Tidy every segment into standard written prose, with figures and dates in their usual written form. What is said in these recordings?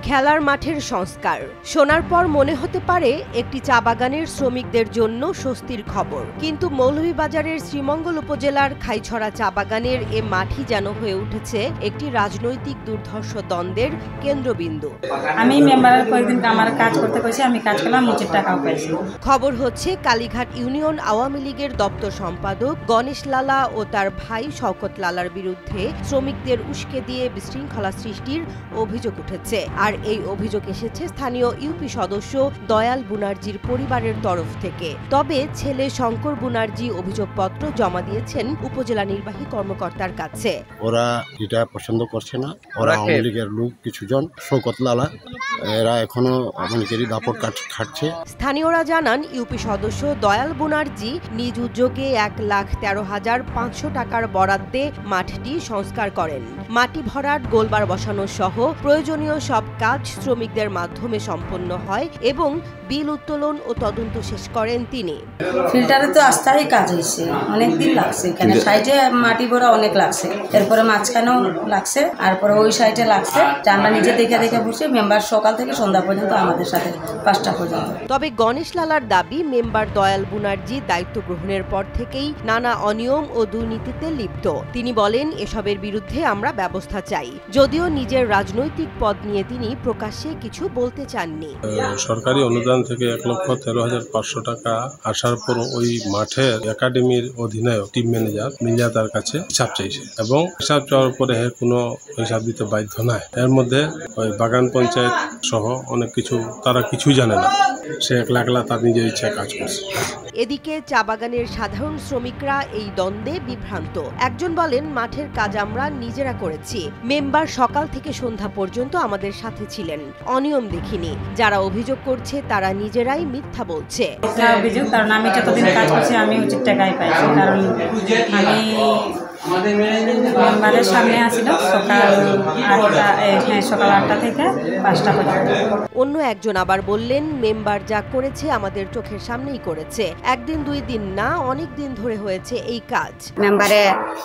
খেলার মাঠের সংস্কার শোনার পর মনে হতে পারে একটি চা বাগানের শ্রমিকদের জন্য স্বস্তির খবর, কিন্তু মৌলভীবাজারের শ্রীমঙ্গল উপজেলার খাইছড়া চা বাগানের এ মাঠই যেন হয়ে উঠেছে একটি রাজনৈতিক দুর্ধর্ষ দ্বন্দ্বের কেন্দ্রবিন্দু। আমি মেম্বারের কয়েকদিন আমার কাজ করতে কইছি, আমি কাজ করলাম, মুচির টাকাও পাইছি। খবর হচ্ছে কালীঘাট ইউনিয়ন আওয়ামী লীগের দপ্তর সম্পাদক গণেশ লালা ও তার ভাই শওকত লালার বিরুদ্ধে শ্রমিকদের উস্কে দিয়ে বিশৃঙ্খলা সৃষ্টির অভিযোগ উঠেছে। আর এই অভিযোগ এসেছে স্থানীয় ইউপি সদস্য দয়াল বুনার্জির পরিবারের তরফ থেকে। তবে ছেলে শঙ্কর বুনার্জি অভিযোগপত্র জমা দিয়েছেন উপজেলা নির্বাহী কর্মকর্তার কাছে। ওরা এটা পছন্দ করছে না। ওরা আওয়ামী লীগের লোক কিছুজন, শওকত লালা, এরা এখনো আওয়ামী লীগেরই দাপট খাটছে। স্থানীয়রা জানান ইউপি সদস্য দয়াল বুনার্জি নিজ উদ্যোগে 1,13,500 টাকার বরাদ্দে মাঠটি সংস্কার করেন। মাটি ভরাট, গোলবার বসানো সহ প্রয়োজনীয় সব কাজ শ্রমিকদের মাধ্যমে সম্পন্ন হয় এবং বিল উত্তোলন ও তদন্ত শেষ করেন তিনি। ফিল্টারে তো আস্থায় কাজ হয়েছে, অনেকদিন লাগছে, এখানে সাইডে মাটি ভরা অনেক লাগছে, এরপরে মাঝখানেও লাগছে, তারপরে ওই সাইডে লাগছে। আমরা নিজে দেখে বসে মেম্বার সকাল থেকে সন্ধ্যা পর্যন্ত আমাদের সাথে 5টা পর্যন্ত। তবে গণেশ লালার দাবি, মেম্বার দয়াল বুনার্জি দায়িত্ব গ্রহণের পর থেকেই নানা অনিয়ম ও দুর্নীতিতে লিপ্ত। তিনি বলেন, এসবের বিরুদ্ধে আমরা ব্যবস্থা চাই। যদিও নিজের রাজনৈতিক পদ নিয়ে তিনি প্রকাশ্যে কিছু বলতে চাননি। সরকারি অনুদান থেকে 1,13,500 টাকা আসার পর ওই মাঠের একাডেমির অধিনায়ক টিম ম্যানেজার মিলিয়া তার কাছে হিসাব চাইছে এবং হিসাব চাওয়ার পরে কোনো হিসাব দিতে বাধ্য নয়। এর মধ্যে ওই বাগান পঞ্চায়েত সহ অনেক কিছু তারা কিছুই জানে না। সে একলা তার নিজের ইচ্ছায় কাজ করছে। এদিকে চা বাগানের সাধারণ শ্রমিকরা এই দ্বন্দ্বে বিভ্রান্ত। একজন বলেন, মাঠের কাজ আমরা নিজেরা করেছি, মেম্বার সকাল থেকে সন্ধ্যা পর্যন্ত আমাদের সাথে ছিলেন, অনিয়ম দেখিনি। যারা অভিযোগ করছে তারা নিজেরাই মিথ্যা বলছে। অভিযোগ, কারণ আমি যতদিন কাজ করছি আমি উচিত টাকাই পাইছি, কারণ আমি মেম্বারের সামনে আসিল সকাল 8টা থেকে 5টা পর্যন্ত। অন্য একজন আবার বললেন, মেম্বার যা করেছে আমাদের চোখের সামনেই করেছে, একদিন দুই দিন না, অনেক দিন ধরে হয়েছে এই কাজ। মেম্বারে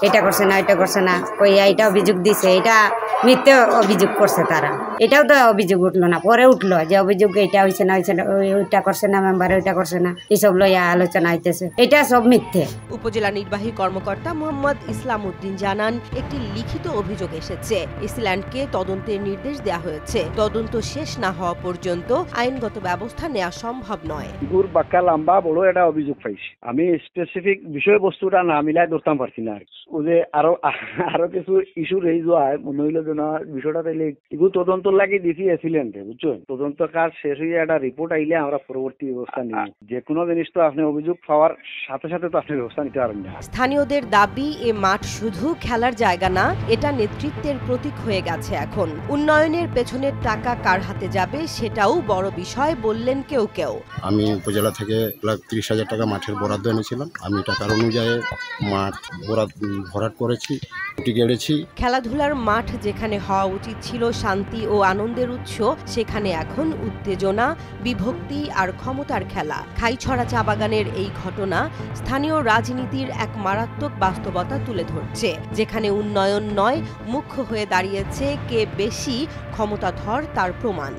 এটা করছে না, এটা করছে না, ওই এইটা অভিযোগ দিছে, এটা মিথ্যে অভিযোগ করছে তারা। এটাও তো অভিযোগ উঠলো না, পরে উঠলো যে অভিযোগ এটা হয়েছে না, ওইটা করছে না, মেম্বারে ওইটা করছে না, এইসব লইয়া আলোচনা হইতেছে। এটা সব মিথ্যে। উপজেলা নির্বাহী কর্মকর্তা মোহাম্মদ ইসলাম উদ্দিন জানান, একটি লিখিত অভিযোগ এসেছে। ইসল্যান্ডকে তদন্তের নির্দেশ দেওয়া হয়েছে। তদন্ত শেষ না হওয়া পর্যন্ত আইনগত ব্যবস্থা নেওয়া সম্ভব নয়। বাক্কা লম্বা বড় একটা অভিযোগ পাইছি। আমি স্পেসিফিক বিষয়বস্তুটা না মিলাই ধরতাম পারছি না। যে আরো কিছু ইস্যু রেজ হয় মনে হইলো যে না, বিষয়টা তাইলে এগুলো তদন্ত লাগি দিছি এসিলেন্টে, বুঝছো? তদন্ত কাজ শেষ হয়ে একটা রিপোর্ট আইলে আমরা পরবর্তী ব্যবস্থা নিই। যে কোনো জিনিস তো আপনি অভিযোগ পাওয়ার সাথে সাথে তো আপনি ব্যবস্থা নিতে পারবেন না। স্থানীয়দের দাবি, এ মাঠ শুধু খেলার জায়গা না, এটা নেতৃত্বের প্রতীক হয়ে গেছে এখন। উন্নয়নের পেছনের টাকা কার হাতে যাবে সেটাও বড় বিষয় বললেন কেউ কেউ। আমি উপজেলা থেকে 30,000 টাকা মাঠের বরাদ্দ এনেছিলাম। আমি টাকার অনুযায়ী মাঠ ভরাট করেছি, খুঁটি গেড়েছি। খেলাধুলার মাঠ যেখানে হওয়া উচিত ছিল শান্তি ও আনন্দের উৎস, সেখানে এখন উত্তেজনা, বিভক্তি আর ক্ষমতার খেলা। খাইছড়া চা বাগানের এই ঘটনা স্থানীয় রাজনীতির এক মারাত্মক বাস্তবতা তুলে ধরছে, যেখানে উন্নয়ন নয়, মুখ্য হয়ে দাঁড়িয়েছে কে বেশি ক্ষমতাধর তার প্রমাণ।